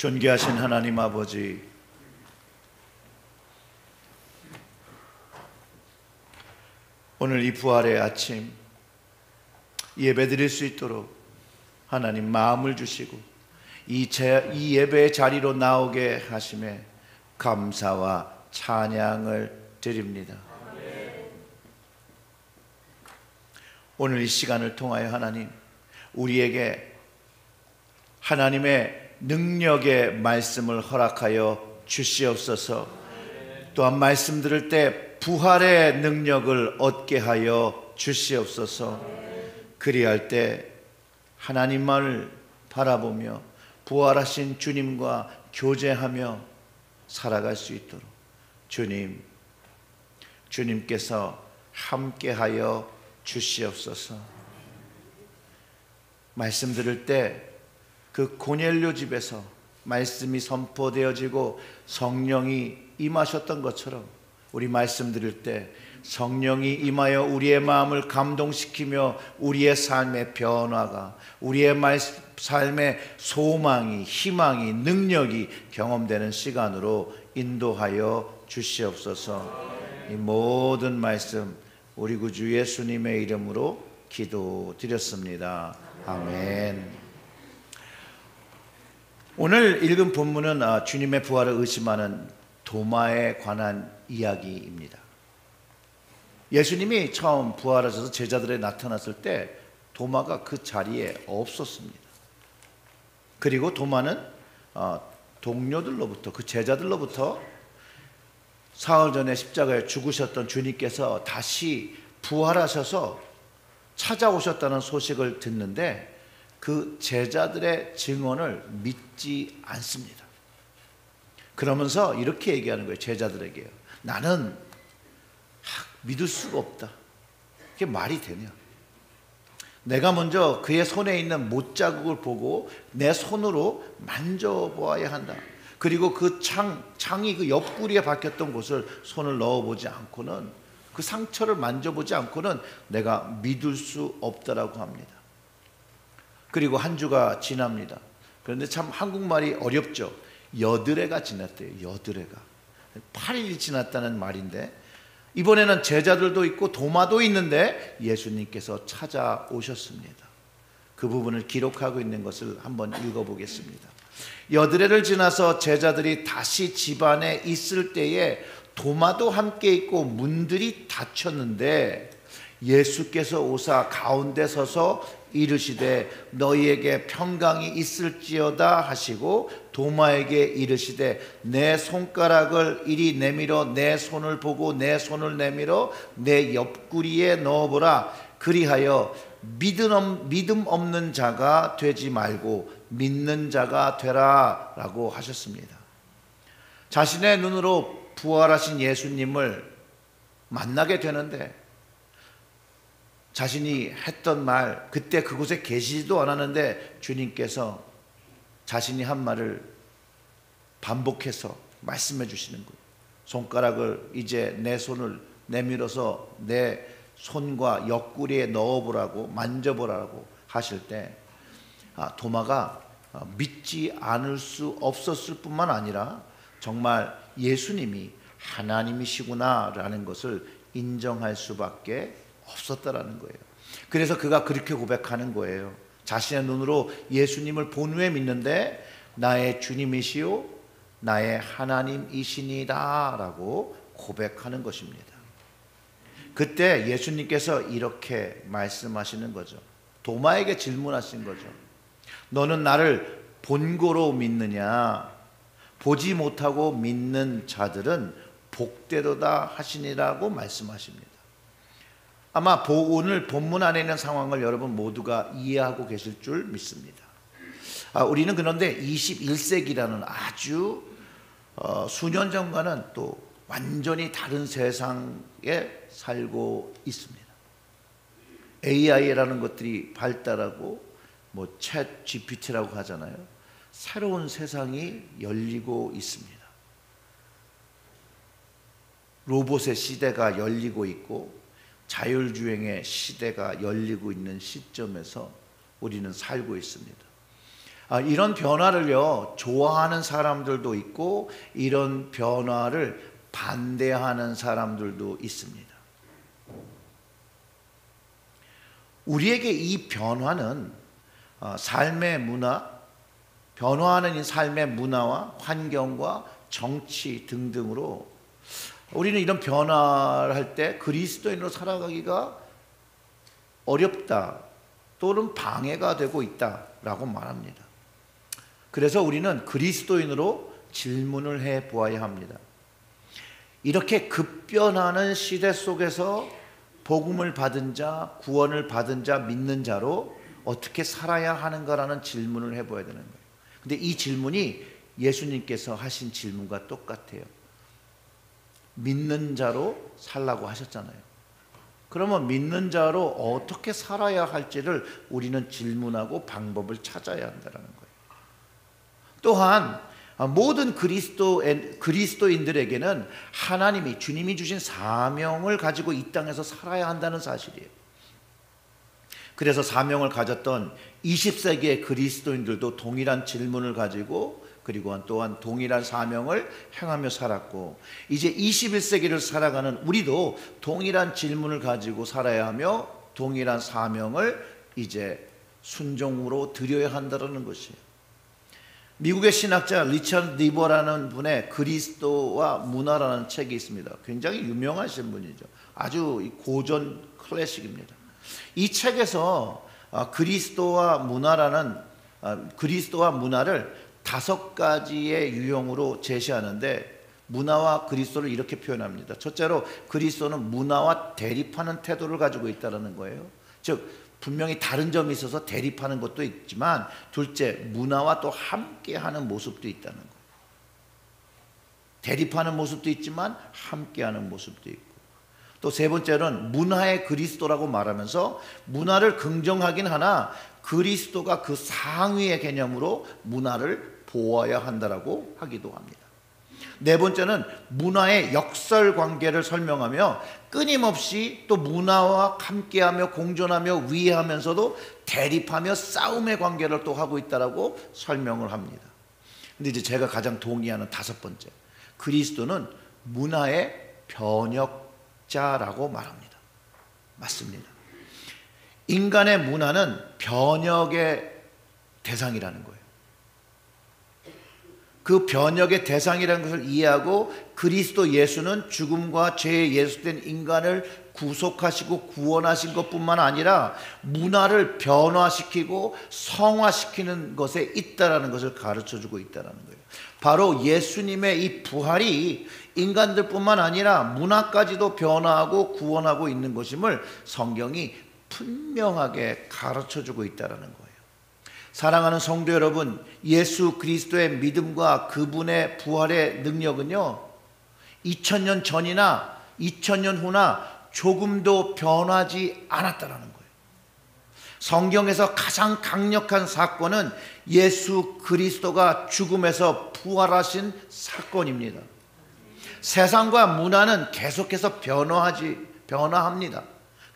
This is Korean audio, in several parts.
존귀하신 하나님 아버지, 오늘 이 부활의 아침 예배드릴 수 있도록 하나님 마음을 주시고 이 예배의 자리로 나오게 하심에 감사와 찬양을 드립니다. 오늘 이 시간을 통하여 하나님, 우리에게 하나님의 능력의 말씀을 허락하여 주시옵소서. 또한 말씀 들을 때 부활의 능력을 얻게 하여 주시옵소서. 그리할 때 하나님만을 바라보며 부활하신 주님과 교제하며 살아갈 수 있도록 주님께서 함께하여 주시옵소서. 말씀 들을 때 그 고넬료 집에서 말씀이 선포되어지고 성령이 임하셨던 것처럼 우리 말씀 들을 때 성령이 임하여 우리의 마음을 감동시키며 우리의 삶의 변화가, 우리의 삶의 소망이, 희망이, 능력이 경험되는 시간으로 인도하여 주시옵소서. 이 모든 말씀 우리 구주 예수님의 이름으로 기도드렸습니다. 아멘. 오늘 읽은 본문은 주님의 부활을 의심하는 도마에 관한 이야기입니다. 예수님이 처음 부활하셔서 제자들에 나타났을 때 도마가 그 자리에 없었습니다. 그리고 도마는 동료들로부터, 그 제자들로부터 사흘 전에 십자가에 죽으셨던 주님께서 다시 부활하셔서 찾아오셨다는 소식을 듣는데 그 제자들의 증언을 믿지 않습니다. 그러면서 이렇게 얘기하는 거예요. 제자들에게요. 나는 믿을 수가 없다. 그게 말이 되냐? 내가 먼저 그의 손에 있는 못자국을 보고 내 손으로 만져보아야 한다. 그리고 그 창이 그 옆구리에 박혔던 곳을 손을 넣어보지 않고는, 그 상처를 만져보지 않고는 내가 믿을 수 없다라고 합니다. 그리고 한 주가 지납니다. 그런데 참 한국말이 어렵죠. 여드레가 지났대요. 여드레가 8일이 지났다는 말인데, 이번에는 제자들도 있고 도마도 있는데 예수님께서 찾아오셨습니다. 그 부분을 기록하고 있는 것을 한번 읽어보겠습니다. 여드레를 지나서 제자들이 다시 집안에 있을 때에 도마도 함께 있고 문들이 닫혔는데 예수께서 오사 가운데 서서 이르시되 너희에게 평강이 있을지어다 하시고 도마에게 이르시되 내 손가락을 이리 내밀어 내 손을 보고 내 손을 내밀어 내 옆구리에 넣어보라. 그리하여 믿음 없는 자가 되지 말고 믿는 자가 되라 라고 하셨습니다. 자신의 눈으로 부활하신 예수님을 만나게 되는데 자신이 했던 말, 그때 그곳에 계시지도 않았는데 주님께서 자신이 한 말을 반복해서 말씀해 주시는 거예요. 손가락을 이제 내 손을 내밀어서 내 손과 옆구리에 넣어보라고, 만져보라고 하실 때 도마가 믿지 않을 수 없었을 뿐만 아니라 정말 예수님이 하나님이시구나라는 것을 인정할 수밖에 없었다라는 거예요. 그래서 그가 그렇게 고백하는 거예요. 자신의 눈으로 예수님을 본 후에 믿는데 나의 주님이시요 나의 하나님이시니라 라고 고백하는 것입니다. 그때 예수님께서 이렇게 말씀하시는 거죠. 도마에게 질문하신 거죠. 너는 나를 본고로 믿느냐? 보지 못하고 믿는 자들은 복되도다 하시니라고 말씀하십니다. 아마 오늘 본문 안에 있는 상황을 여러분 모두가 이해하고 계실 줄 믿습니다. 우리는 그런데 21세기라는 아주 수년 전과는 또 완전히 다른 세상에 살고 있습니다. AI라는 것들이 발달하고 챗 GPT라고 하잖아요. 새로운 세상이 열리고 있습니다. 로봇의 시대가 열리고 있고 자율주행의 시대가 열리고 있는 시점에서 우리는 살고 있습니다. 이런 변화를요, 좋아하는 사람들도 있고 이런 변화를 반대하는 사람들도 있습니다. 우리에게 이 변화는 삶의 문화, 변화하는 이 삶의 문화와 환경과 정치 등등으로 우리는 이런 변화를 할 때 그리스도인으로 살아가기가 어렵다 또는 방해가 되고 있다라고 말합니다. 그래서 우리는 그리스도인으로 질문을 해 보아야 합니다. 이렇게 급변하는 시대 속에서 복음을 받은 자, 구원을 받은 자, 믿는 자로 어떻게 살아야 하는가라는 질문을 해봐야 되는 거예요. 근데 이 질문이 예수님께서 하신 질문과 똑같아요. 믿는 자로 살라고 하셨잖아요. 그러면 믿는 자로 어떻게 살아야 할지를 우리는 질문하고 방법을 찾아야 한다는 거예요. 또한 모든 그리스도인들에게는 하나님이, 주님이 주신 사명을 가지고 이 땅에서 살아야 한다는 사실이에요. 그래서 사명을 가졌던 20세기의 그리스도인들도 동일한 질문을 가지고 그리고 또한 동일한 사명을 행하며 살았고, 이제 21세기를 살아가는 우리도 동일한 질문을 가지고 살아야 하며 동일한 사명을 이제 순종으로 드려야 한다는 것이에요. 미국의 신학자 리처드 니버라는 분의 그리스도와 문화라는 책이 있습니다. 굉장히 유명하신 분이죠. 아주 고전 클래식입니다. 이 책에서 그리스도와 문화를 5가지의 유형으로 제시하는데, 문화와 그리스도를 이렇게 표현합니다. 첫째로 그리스도는 문화와 대립하는 태도를 가지고 있다는 거예요. 즉 분명히 다른 점이 있어서 대립하는 것도 있지만, 둘째, 문화와 또 함께하는 모습도 있다는 거예요. 대립하는 모습도 있지만 함께하는 모습도 있고, 또 세 번째는 문화의 그리스도라고 말하면서 문화를 긍정하긴 하나 그리스도가 그 상위의 개념으로 문화를 보아야 한다라고 하기도 합니다. 네 번째는 문화의 역설 관계를 설명하며 끊임없이 또 문화와 함께하며 공존하며 위하면서도 대립하며 싸움의 관계를 또 하고 있다라고 설명을 합니다. 근데 이제 제가 가장 동의하는 5번째, 그리스도는 문화의 변혁자라고 말합니다. 맞습니다. 인간의 문화는 변혁의 대상이라는 거예요. 그 변혁의 대상이라는 것을 이해하고 그리스도 예수는 죽음과 죄에 예수된 인간을 구속하시고 구원하신 것뿐만 아니라 문화를 변화시키고 성화시키는 것에 있다라는 것을 가르쳐주고 있다는 거예요. 바로 예수님의 이 부활이 인간들뿐만 아니라 문화까지도 변화하고 구원하고 있는 것임을 성경이 분명하게 가르쳐주고 있다는 거예요. 사랑하는 성도 여러분, 예수 그리스도의 믿음과 그분의 부활의 능력은요, 2000년 전이나 2000년 후나 조금도 변하지 않았다는 거예요. 성경에서 가장 강력한 사건은 예수 그리스도가 죽음에서 부활하신 사건입니다. 세상과 문화는 계속해서 변화합니다.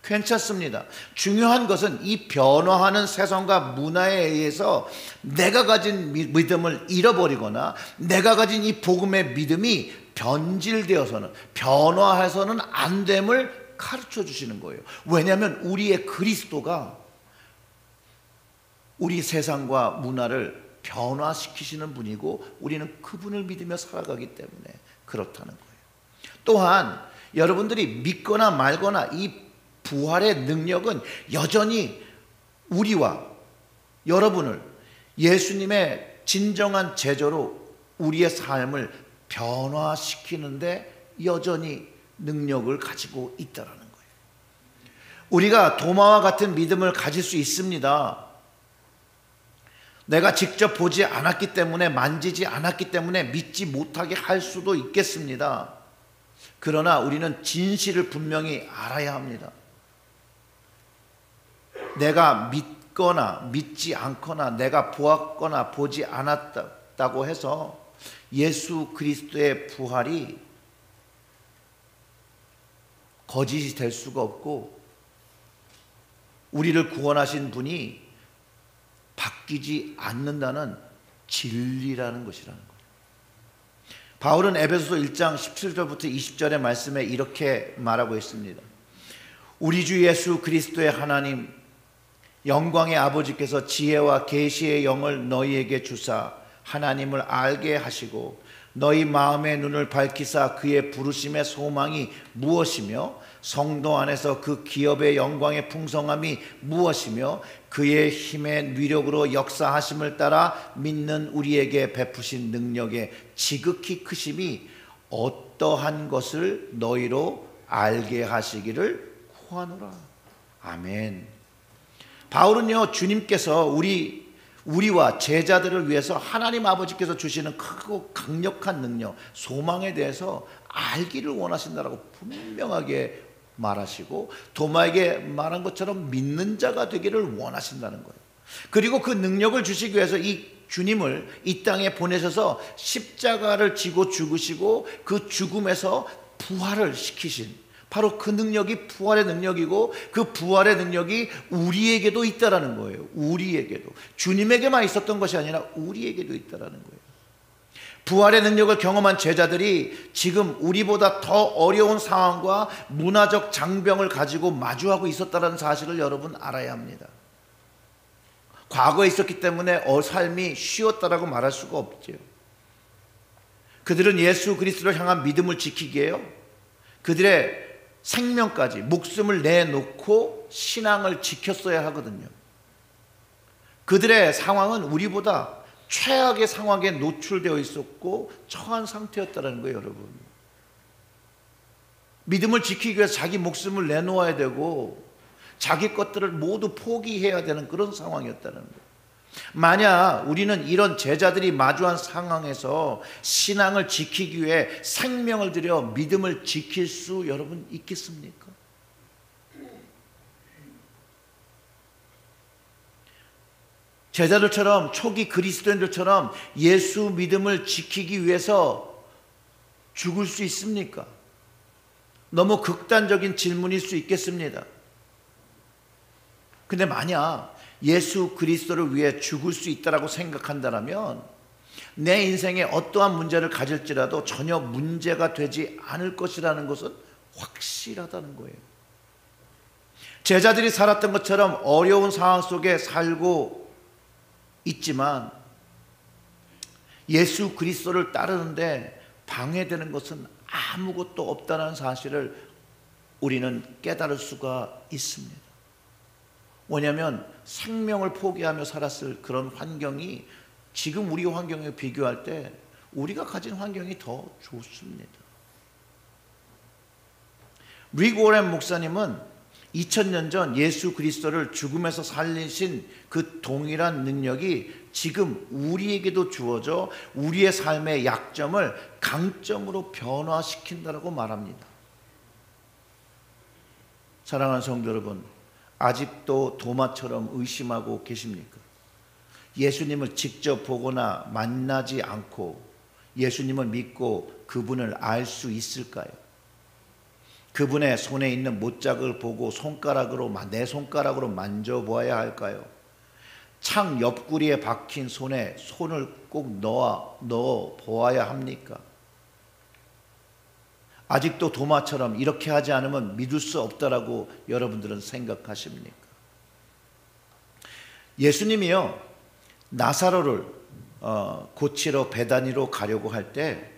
괜찮습니다. 중요한 것은 이 변화하는 세상과 문화에 의해서 내가 가진 믿음을 잃어버리거나 내가 가진 이 복음의 믿음이 변질되어서는, 변화해서는 안 됨을 가르쳐 주시는 거예요. 왜냐하면 우리의 그리스도가 우리 세상과 문화를 변화시키시는 분이고 우리는 그분을 믿으며 살아가기 때문에 그렇다는 거예요. 또한 여러분들이 믿거나 말거나 이 부활의 능력은 여전히 우리와 여러분을 예수님의 진정한 제자로 우리의 삶을 변화시키는데 여전히 능력을 가지고 있다는 거예요. 우리가 도마와 같은 믿음을 가질 수 있습니다. 내가 직접 보지 않았기 때문에, 만지지 않았기 때문에 믿지 못하게 할 수도 있겠습니다. 그러나 우리는 진실을 분명히 알아야 합니다. 내가 믿거나 믿지 않거나 내가 보았거나 보지 않았다고 해서 예수 그리스도의 부활이 거짓이 될 수가 없고, 우리를 구원하신 분이 바뀌지 않는다는 진리라는 것이라는 거예요. 바울은 에베소서 1장 17절부터 20절의 말씀에 이렇게 말하고 있습니다. 우리 주 예수 그리스도의 하나님 영광의 아버지께서 지혜와 계시의 영을 너희에게 주사 하나님을 알게 하시고 너희 마음의 눈을 밝히사 그의 부르심의 소망이 무엇이며 성도 안에서 그 기업의 영광의 풍성함이 무엇이며 그의 힘의 위력으로 역사하심을 따라 믿는 우리에게 베푸신 능력의 지극히 크심이 어떠한 것을 너희로 알게 하시기를 구하노라. 아멘. 바울은요, 주님께서 우리와 제자들을 위해서 하나님 아버지께서 주시는 크고 강력한 능력, 소망에 대해서 알기를 원하신다라고 분명하게 말하시고 도마에게 말한 것처럼 믿는 자가 되기를 원하신다는 거예요. 그리고 그 능력을 주시기 위해서 이 주님을 이 땅에 보내셔서 십자가를 지고 죽으시고 그 죽음에서 부활을 시키신 바로 그 능력이 부활의 능력이고 그 부활의 능력이 우리에게도 있다라는 거예요. 우리에게도. 주님에게만 있었던 것이 아니라 우리에게도 있다라는 거예요. 부활의 능력을 경험한 제자들이 지금 우리보다 더 어려운 상황과 문화적 장벽을 가지고 마주하고 있었다는 사실을 여러분 알아야 합니다. 과거에 있었기 때문에 삶이 쉬웠다라고 말할 수가 없죠. 그들은 예수 그리스도를 향한 믿음을 지키기에요, 그들의 생명까지 목숨을 내놓고 신앙을 지켰어야 하거든요. 그들의 상황은 우리보다 최악의 상황에 노출되어 있었고 처한 상태였다는 거예요, 여러분. 믿음을 지키기 위해서 자기 목숨을 내놓아야 되고 자기 것들을 모두 포기해야 되는 그런 상황이었다는 거예요. 만약 우리는 이런 제자들이 마주한 상황에서 신앙을 지키기 위해 생명을 들여 믿음을 지킬 수 여러분 있겠습니까? 제자들처럼 초기 그리스도인들처럼 예수 믿음을 지키기 위해서 죽을 수 있습니까? 너무 극단적인 질문일 수 있겠습니다. 근데 만약 예수 그리스도를 위해 죽을 수 있다라고 생각한다면 내 인생에 어떠한 문제를 가질지라도 전혀 문제가 되지 않을 것이라는 것은 확실하다는 거예요. 제자들이 살았던 것처럼 어려운 상황 속에 살고 있지만 예수 그리스도를 따르는데 방해되는 것은 아무것도 없다는 사실을 우리는 깨달을 수가 있습니다. 왜냐하면 생명을 포기하며 살았을 그런 환경이 지금 우리 환경에 비교할 때 우리가 가진 환경이 더 좋습니다. 릭 워렌 목사님은 2000년 전 예수 그리스도를 죽음에서 살리신 그 동일한 능력이 지금 우리에게도 주어져 우리의 삶의 약점을 강점으로 변화시킨다고 말합니다. 사랑하는 성도 여러분, 아직도 도마처럼 의심하고 계십니까? 예수님을 직접 보거나 만나지 않고 예수님을 믿고 그분을 알 수 있을까요? 그분의 손에 있는 못자국을 보고 내 손가락으로 만져보아야 할까요? 창 옆구리에 박힌 손에 손을 꼭 넣어 보아야 합니까? 아직도 도마처럼 이렇게 하지 않으면 믿을 수 없다라고 여러분들은 생각하십니까? 예수님이요, 나사로를 고치러 베다니로 가려고 할 때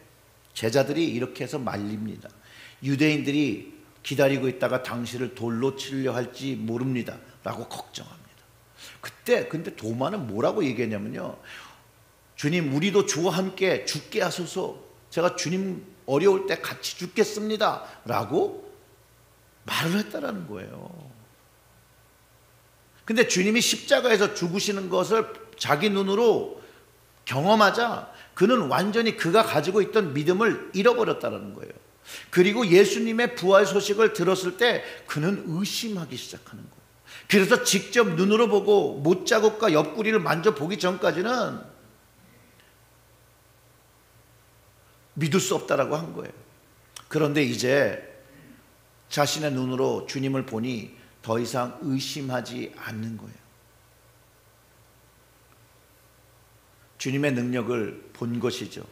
제자들이 이렇게 해서 말립니다. 유대인들이 기다리고 있다가 당신을 돌로 치려 할지 모릅니다 라고 걱정합니다. 그때 근데 도마는 뭐라고 얘기했냐면요, 주님, 우리도 주와 함께 죽게 하소서, 제가 주님 어려울 때 같이 죽겠습니다 라고 말을 했다라는 거예요. 근데 주님이 십자가에서 죽으시는 것을 자기 눈으로 경험하자 그는 완전히 그가 가지고 있던 믿음을 잃어버렸다는 거예요. 그리고 예수님의 부활 소식을 들었을 때 그는 의심하기 시작하는 거예요. 그래서 직접 눈으로 보고 못자국과 옆구리를 만져보기 전까지는 믿을 수 없다라고 한 거예요. 그런데 이제 자신의 눈으로 주님을 보니 더 이상 의심하지 않는 거예요. 주님의 능력을 본 것이죠.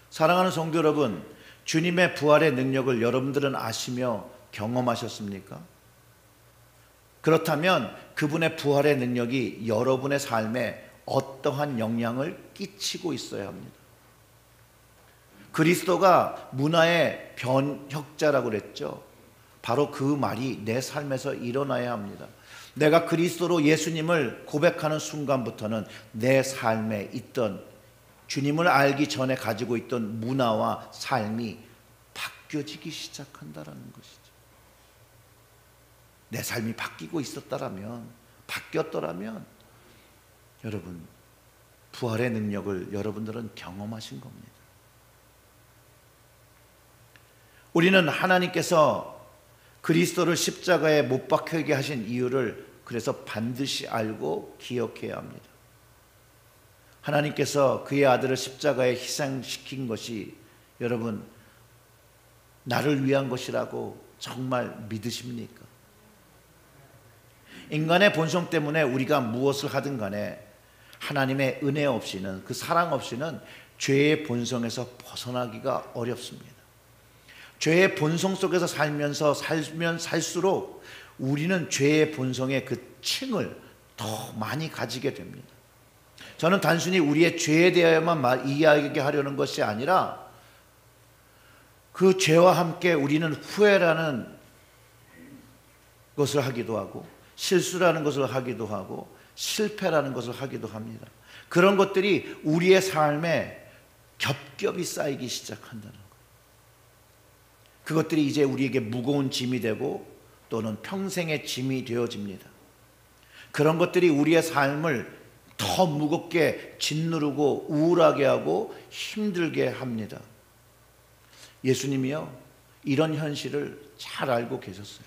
사랑하는 성도 여러분, 주님의 부활의 능력을 여러분들은 아시며 경험하셨습니까? 그렇다면 그분의 부활의 능력이 여러분의 삶에 어떠한 영향을 끼치고 있어야 합니다. 그리스도가 문화의 변혁자라고 그랬죠. 바로 그 말이 내 삶에서 일어나야 합니다. 내가 그리스도로 예수님을 고백하는 순간부터는 내 삶에 있던, 주님을 알기 전에 가지고 있던 문화와 삶이 바뀌어지기 시작한다는 것이죠. 내 삶이 바뀌고 있었다라면, 바뀌었더라면 여러분, 부활의 능력을 여러분들은 경험하신 겁니다. 우리는 하나님께서 그리스도를 십자가에 못 박히게 하신 이유를 그래서 반드시 알고 기억해야 합니다. 하나님께서 그의 아들을 십자가에 희생시킨 것이 여러분 나를 위한 것이라고 정말 믿으십니까? 인간의 본성 때문에 우리가 무엇을 하든 간에 하나님의 은혜 없이는, 그 사랑 없이는 죄의 본성에서 벗어나기가 어렵습니다. 죄의 본성 속에서 살면 살수록 우리는 죄의 본성의 그 층을 더 많이 가지게 됩니다. 저는 단순히 우리의 죄에 대하여만 이야기하려는 것이 아니라 그 죄와 함께 우리는 후회라는 것을 하기도 하고, 실수라는 것을 하기도 하고, 실패라는 것을 하기도 합니다. 그런 것들이 우리의 삶에 겹겹이 쌓이기 시작한다는 거예요. 그것들이 이제 우리에게 무거운 짐이 되고 또는 평생의 짐이 되어집니다. 그런 것들이 우리의 삶을 더 무겁게 짓누르고 우울하게 하고 힘들게 합니다. 예수님이요, 이런 현실을 잘 알고 계셨어요.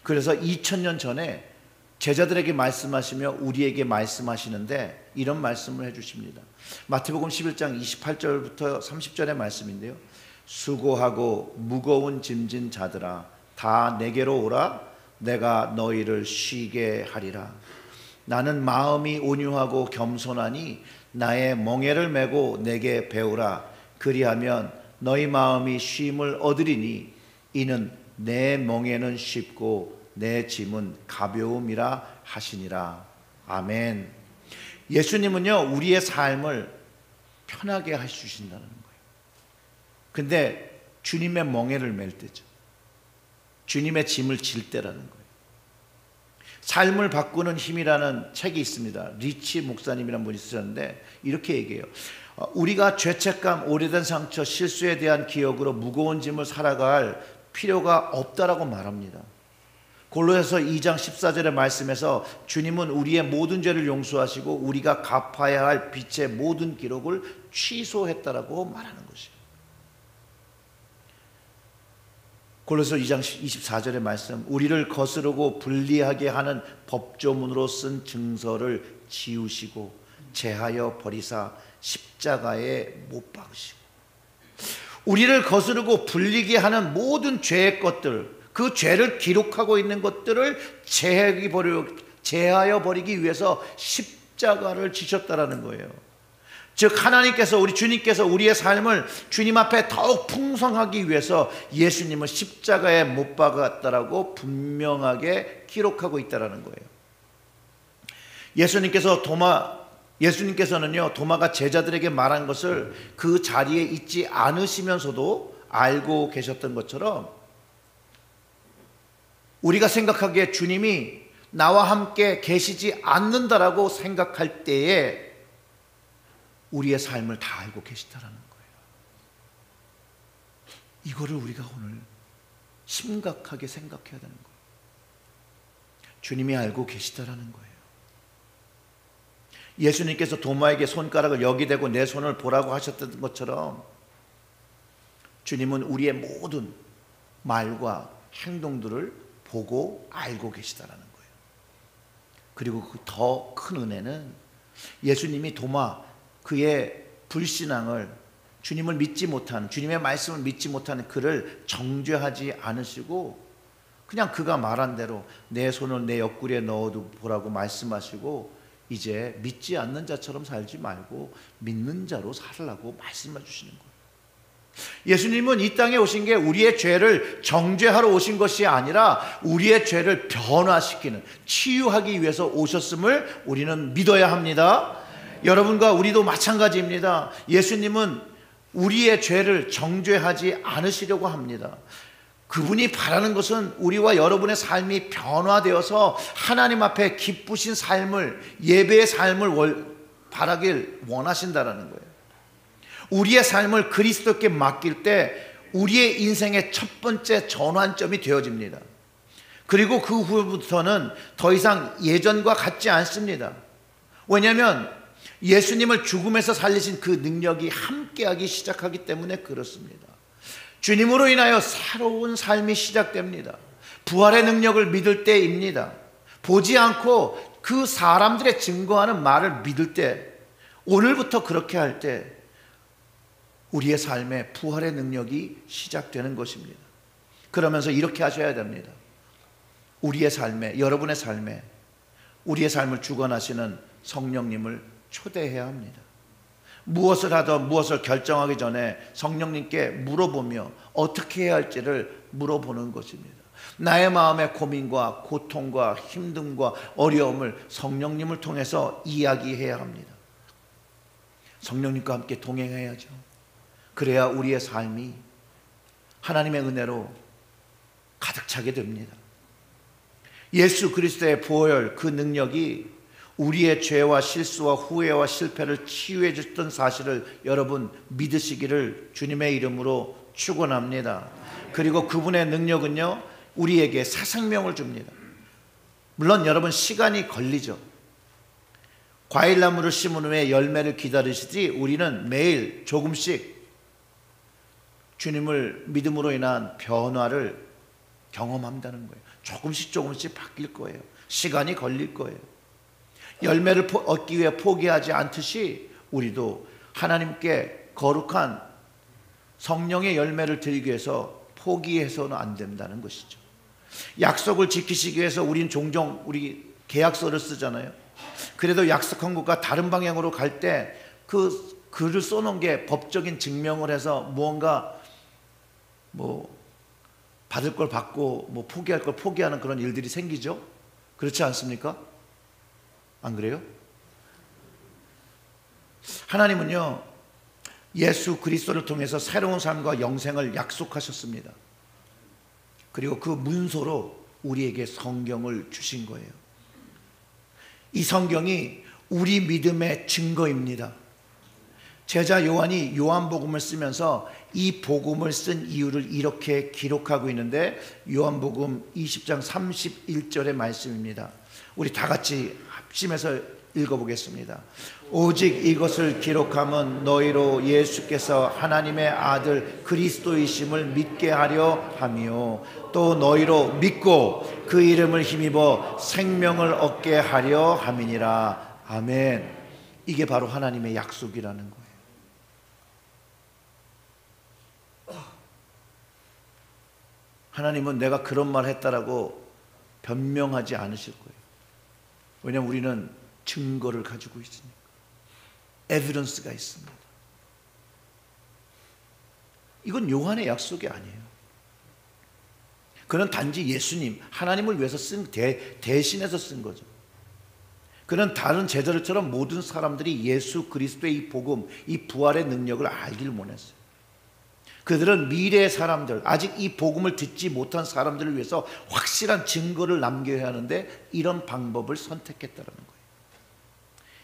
그래서 2000년 전에 제자들에게 말씀하시며 우리에게 말씀하시는데 이런 말씀을 해주십니다. 마태복음 11장 28절부터 30절의 말씀인데요. 수고하고 무거운 짐진 자들아 다 내게로 오라. 내가 너희를 쉬게 하리라. 나는 마음이 온유하고 겸손하니 나의 멍에를 메고 내게 배우라. 그리하면 너희 마음이 쉼을 얻으리니 이는 내 멍에는 쉽고 내 짐은 가벼움이라 하시니라. 아멘. 예수님은요, 우리의 삶을 편하게 해주신다는 거예요. 근데 주님의 멍에를 맬 때죠. 주님의 짐을 질 때라는 거예요. 삶을 바꾸는 힘이라는 책이 있습니다. 리치 목사님이라는 분이 쓰셨는데 이렇게 얘기해요. 우리가 죄책감, 오래된 상처, 실수에 대한 기억으로 무거운 짐을 살아갈 필요가 없다라고 말합니다. 골로새서 2장 14절의 말씀에서 주님은 우리의 모든 죄를 용서하시고 우리가 갚아야 할 빚의 모든 기록을 취소했다라고 말하는 것이에요. 골로새서 2장 24절의 말씀, 우리를 거스르고 불리하게 하는 법조문으로 쓴 증서를 지우시고 제하여 버리사 십자가에 못 박으시고, 우리를 거스르고 불리게 하는 모든 죄의 것들, 그 죄를 기록하고 있는 것들을 제하여 버리기 위해서 십자가를 지셨다라는 거예요. 즉 하나님께서, 우리 주님께서 우리의 삶을 주님 앞에 더욱 풍성하기 위해서 예수님을 십자가에 못 박았다라고 분명하게 기록하고 있다라는 거예요. 예수님께서는요, 도마가 제자들에게 말한 것을 그 자리에 있지 않으시면서도 알고 계셨던 것처럼 우리가 생각하기에 주님이 나와 함께 계시지 않는다라고 생각할 때에 우리의 삶을 다 알고 계시다라는 거예요. 이거를 우리가 오늘 심각하게 생각해야 되는 거예요. 주님이 알고 계시다라는 거예요. 예수님께서 도마에게 손가락을 여기 대고 내 손을 보라고 하셨던 것처럼 주님은 우리의 모든 말과 행동들을 보고 알고 계시다라는 거예요. 그리고 그 더 큰 은혜는 예수님이 그의 불신앙을, 주님을 믿지 못하는, 주님의 말씀을 믿지 못하는 그를 정죄하지 않으시고 그냥 그가 말한 대로 내 손을 내 옆구리에 넣어도 보라고 말씀하시고 이제 믿지 않는 자처럼 살지 말고 믿는 자로 살라고 말씀해 주시는 거예요. 예수님은 이 땅에 오신 게 우리의 죄를 정죄하러 오신 것이 아니라 우리의 죄를 변화시키는, 치유하기 위해서 오셨음을 우리는 믿어야 합니다. 여러분과 우리도 마찬가지입니다. 예수님은 우리의 죄를 정죄하지 않으시려고 합니다. 그분이 바라는 것은 우리와 여러분의 삶이 변화되어서 하나님 앞에 기쁘신 삶을, 예배의 삶을 바라길 원하신다라는 거예요. 우리의 삶을 그리스도께 맡길 때 우리의 인생의 첫 번째 전환점이 되어집니다. 그리고 그 후부터는 더 이상 예전과 같지 않습니다. 왜냐하면 예수님을 죽음에서 살리신 그 능력이 함께하기 시작하기 때문에 그렇습니다. 주님으로 인하여 새로운 삶이 시작됩니다. 부활의 능력을 믿을 때입니다. 보지 않고 그 사람들의 증거하는 말을 믿을 때, 오늘부터 그렇게 할 때 우리의 삶에 부활의 능력이 시작되는 것입니다. 그러면서 이렇게 하셔야 됩니다. 우리의 삶에, 여러분의 삶에 우리의 삶을 주관하시는 성령님을 초대해야 합니다. 무엇을 하든 무엇을 결정하기 전에 성령님께 물어보며 어떻게 해야 할지를 물어보는 것입니다. 나의 마음의 고민과 고통과 힘듦과 어려움을 성령님을 통해서 이야기해야 합니다. 성령님과 함께 동행해야죠. 그래야 우리의 삶이 하나님의 은혜로 가득 차게 됩니다. 예수 그리스도의 보혈, 그 능력이 우리의 죄와 실수와 후회와 실패를 치유해 줬던 사실을 여러분 믿으시기를 주님의 이름으로 축원합니다. 그리고 그분의 능력은요, 우리에게 새 생명을 줍니다. 물론 여러분 시간이 걸리죠. 과일나무를 심은 후에 열매를 기다리시지 우리는 매일 조금씩 주님을 믿음으로 인한 변화를 경험한다는 거예요. 조금씩 바뀔 거예요. 시간이 걸릴 거예요. 열매를 얻기 위해 포기하지 않듯이 우리도 하나님께 거룩한 성령의 열매를 드리기 위해서 포기해서는 안 된다는 것이죠. 약속을 지키시기 위해서 우린 종종 우리 계약서를 쓰잖아요. 그래도 약속한 것과 다른 방향으로 갈 때 그 글을 써놓은 게 법적인 증명을 해서 무언가 받을 걸 받고 포기할 걸 포기하는 그런 일들이 생기죠. 그렇지 않습니까? 안 그래요? 하나님은요, 예수 그리스도를 통해서 새로운 삶과 영생을 약속하셨습니다. 그리고 그 문서로 우리에게 성경을 주신 거예요. 이 성경이 우리 믿음의 증거입니다. 제자 요한이 요한복음을 쓰면서 이 복음을 쓴 이유를 이렇게 기록하고 있는데, 요한복음 20장 31절의 말씀입니다. 우리 다 같이 합심해서 읽어보겠습니다. 오직 이것을 기록함은 너희로 예수께서 하나님의 아들 그리스도이심을 믿게 하려 함이요, 또 너희로 믿고 그 이름을 힘입어 생명을 얻게 하려 함이니라. 아멘. 이게 바로 하나님의 약속이라는 거예요. 하나님은 내가 그런 말 했다라고 변명하지 않으실 거예요. 왜냐하면 우리는 증거를 가지고 있으니까. 에비던스가 있습니다. 이건 요한의 약속이 아니에요. 그는 단지 예수님, 하나님을 위해서 대신해서 쓴 거죠. 그는 다른 제자들처럼 모든 사람들이 예수 그리스도의 이 복음, 이 부활의 능력을 알길 원했어요. 그들은 미래의 사람들, 아직 이 복음을 듣지 못한 사람들을 위해서 확실한 증거를 남겨야 하는데 이런 방법을 선택했다는 거예요.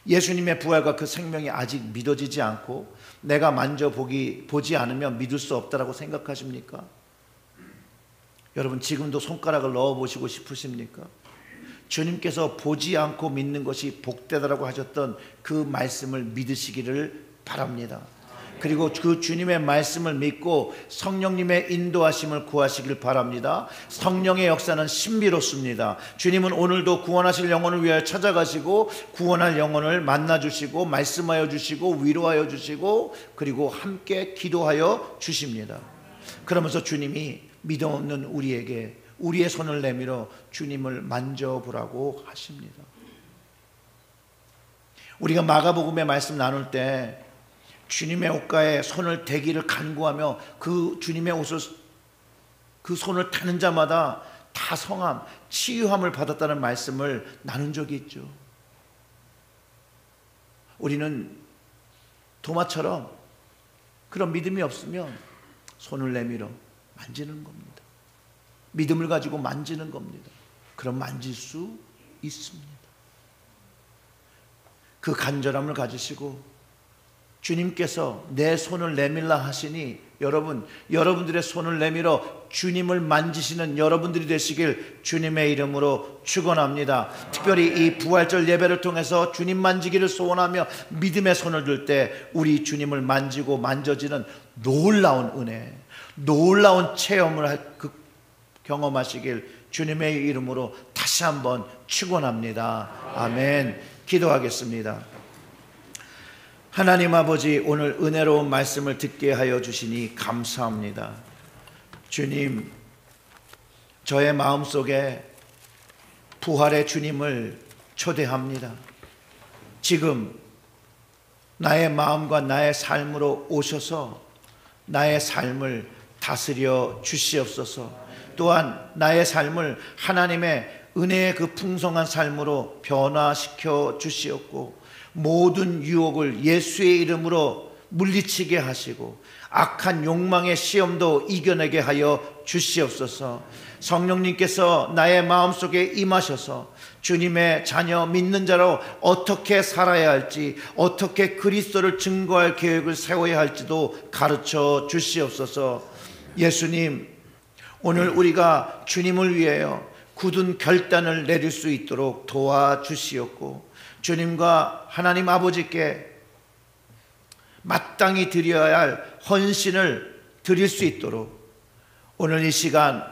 예수님의 부활과 그 생명이 아직 믿어지지 않고 내가 보지 않으면 믿을 수 없다라고 생각하십니까? 여러분 지금도 손가락을 넣어보시고 싶으십니까? 주님께서 보지 않고 믿는 것이 복되다라고 하셨던 그 말씀을 믿으시기를 바랍니다. 그리고 그 주님의 말씀을 믿고 성령님의 인도하심을 구하시길 바랍니다. 성령의 역사는 신비롭습니다. 주님은 오늘도 구원하실 영혼을 위하여 찾아가시고 구원할 영혼을 만나주시고 말씀하여 주시고 위로하여 주시고 그리고 함께 기도하여 주십니다. 그러면서 주님이 믿음 없는 우리에게 우리의 손을 내밀어 주님을 만져보라고 하십니다. 우리가 마가복음의 말씀 나눌 때 주님의 옷가에 손을 대기를 간구하며 그 주님의 옷을 그 손을 타는 자마다 다 성함, 치유함을 받았다는 말씀을 나눈 적이 있죠. 우리는 도마처럼 그런 믿음이 없으면 손을 내밀어 만지는 겁니다. 믿음을 가지고 만지는 겁니다. 그럼 만질 수 있습니다. 그 간절함을 가지시고 주님께서 내 손을 내밀라 하시니 여러분들의 손을 내밀어 주님을 만지시는 여러분들이 되시길 주님의 이름으로 축원합니다. 특별히 이 부활절 예배를 통해서 주님 만지기를 소원하며 믿음의 손을 들 때 우리 주님을 만지고 만져지는 놀라운 은혜, 놀라운 체험을 경험하시길 주님의 이름으로 다시 한번 축원합니다. 아멘. 기도하겠습니다. 하나님 아버지, 오늘 은혜로운 말씀을 듣게 하여 주시니 감사합니다. 주님, 저의 마음속에 부활의 주님을 초대합니다. 지금 나의 마음과 나의 삶으로 오셔서 나의 삶을 다스려 주시옵소서. 또한 나의 삶을 하나님의 은혜의 그 풍성한 삶으로 변화시켜 주시옵고 모든 유혹을 예수의 이름으로 물리치게 하시고 악한 욕망의 시험도 이겨내게 하여 주시옵소서. 성령님께서 나의 마음속에 임하셔서 주님의 자녀 믿는 자로 어떻게 살아야 할지, 어떻게 그리스도를 증거할 계획을 세워야 할지도 가르쳐 주시옵소서. 예수님, 오늘 우리가 주님을 위하여 굳은 결단을 내릴 수 있도록 도와주시옵고 주님과 하나님 아버지께 마땅히 드려야 할 헌신을 드릴 수 있도록 오늘 이 시간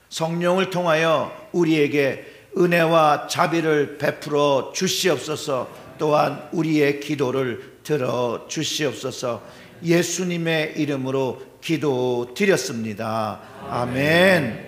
성령을 통하여 우리에게 은혜와 자비를 베풀어 주시옵소서. 또한 우리의 기도를 들어 주시옵소서. 예수님의 이름으로 기도드렸습니다. 아멘.